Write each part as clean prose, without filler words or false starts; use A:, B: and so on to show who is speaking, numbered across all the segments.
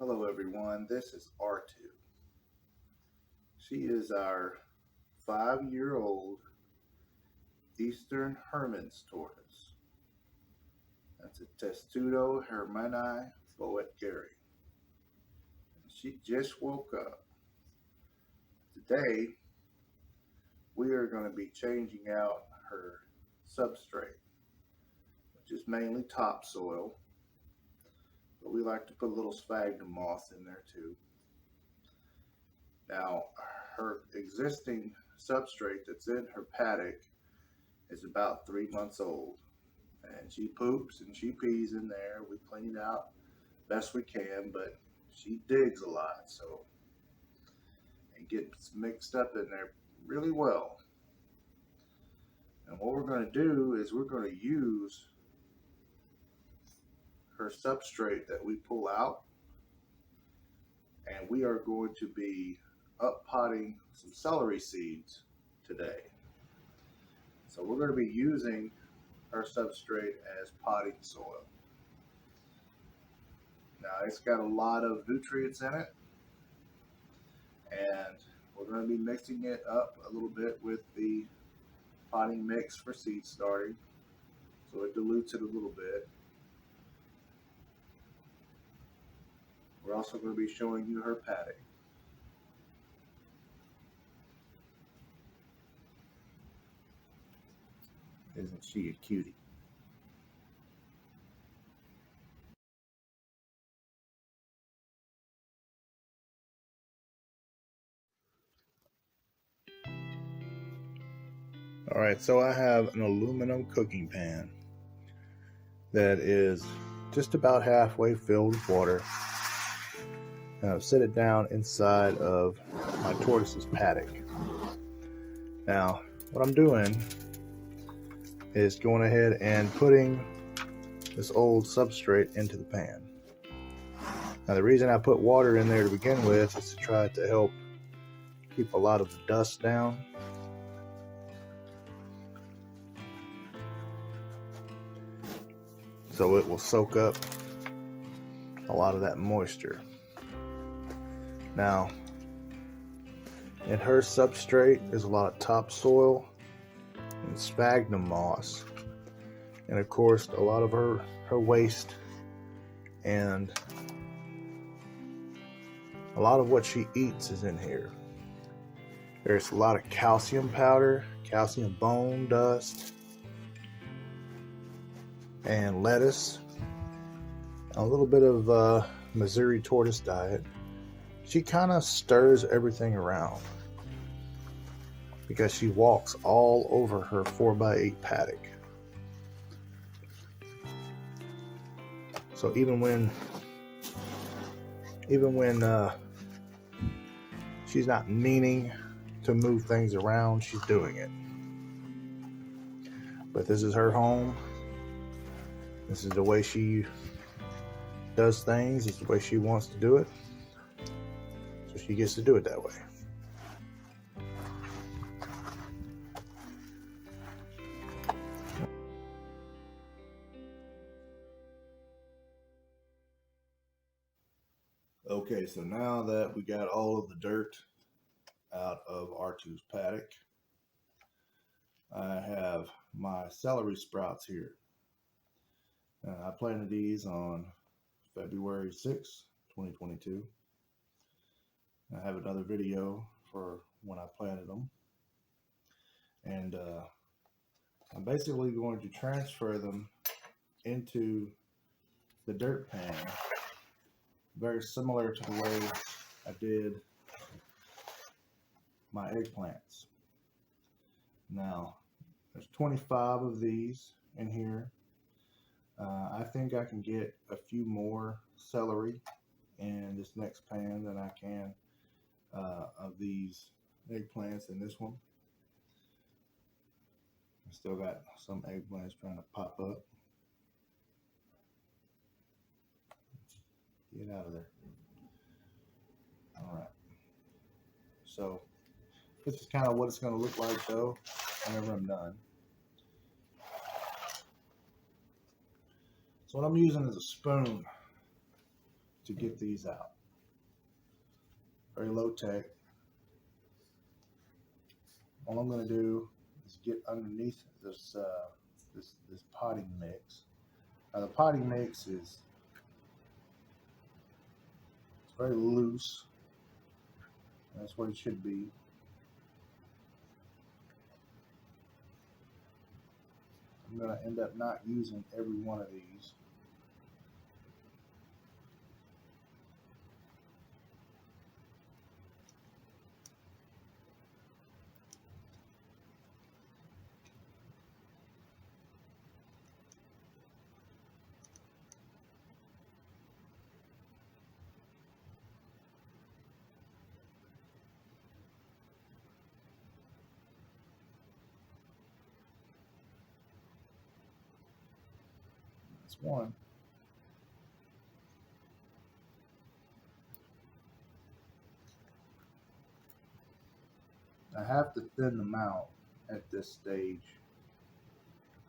A: Hello everyone, this is R2. She is our 5-year-old Eastern Hermann's tortoise. That's a Testudo Hermanni Boet Gary. She just woke up. Today we are going to be changing out her substrate, which is mainly topsoil, but we like to put a little sphagnum moss in there too. Now, her existing substrate that's in her paddock is about 3 months old, and she poops and she pees in there. We clean it out best we can, but she digs a lot, so it gets mixed up in there really well. And what we're going to do is we're going to use her substrate that we pull out, and we are going to be up potting some celery seeds today. So we're going to be using our substrate as potting soil. Now it's got a lot of nutrients in it, and we're going to be mixing it up a little bit with the potting mix for seed starting, so it dilutes it a little bit. We're also going to be showing you her paddock. Isn't she a cutie? Alright, so I have an aluminum cooking pan that is just about halfway filled with water. And I've set it down inside of my tortoise's paddock. Now, what I'm doing is going ahead and putting this old substrate into the pan. Now, the reason I put water in there to begin with is to try to help keep a lot of the dust down. So it will soak up a lot of that moisture. Now, in her substrate, there's a lot of topsoil and sphagnum moss, and of course a lot of her waste, and a lot of what she eats is in here. There's a lot of calcium powder, calcium bone dust, and lettuce, a little bit of Missouri tortoise diet. She kind of stirs everything around because she walks all over her 4x8 paddock. So even when she's not meaning to move things around, she's doing it. But this is her home. This is the way she does things. It's the way she wants to do it. So she gets to do it that way. Okay, so now that we got all of the dirt out of R2's paddock, I have my celery sprouts here. I planted these on February 6th, 2022. I have another video for when I planted them. And I'm basically going to transfer them into the dirt pan, very similar to the way I did my eggplants. Now, there's 25 of these in here. I think I can get a few more celery in this next pan than I can of these eggplants in this one. I still got some eggplants trying to pop up. Get out of there. All right. So this is kind of what it's going to look like though whenever I'm done. So what I'm using is a spoon to get these out. Very low tech. All I'm going to do is get underneath this this potting mix. Now the potting mix is it's very loose. That's what it should be. I'm going to end up not using every one of these. That's one. I have to thin them out at this stage.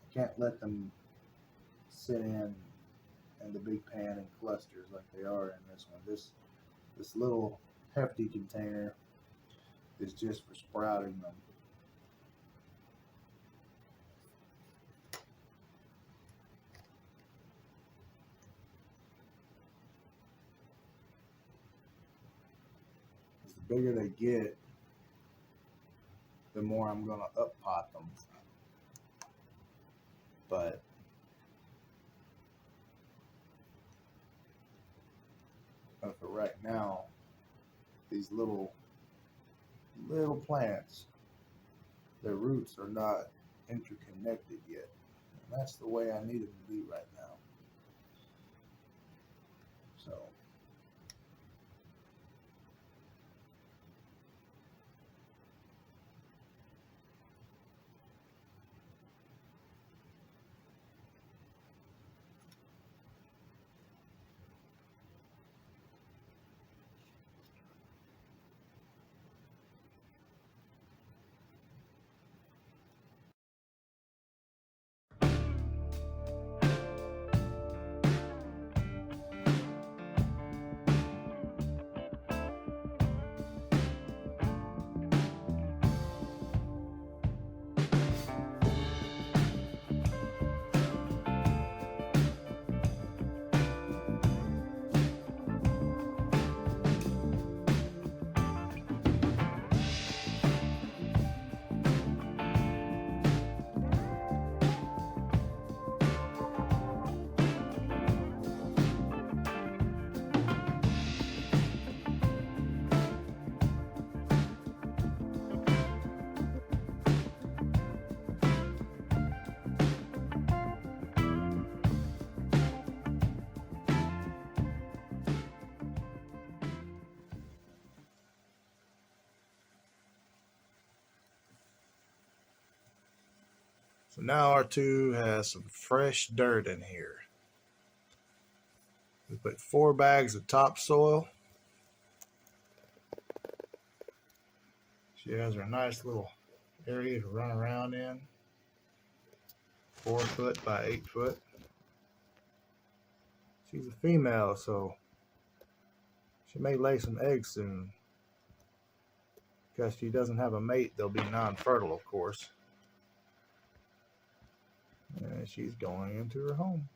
A: I can't let them sit in the big pan in clusters like they are in this one. This little hefty container is just for sprouting them. The bigger they get, the more I'm going to up pot them. But for right now, these little plants, their roots are not interconnected yet. And that's the way I need them to be right now. So now our two has some fresh dirt in here. We put 4 bags of topsoil. She has her nice little area to run around in. 4 foot by 8 foot. She's a female, so she may lay some eggs soon. Because she doesn't have a mate, they'll be non-fertile, of course. And she's going into her home.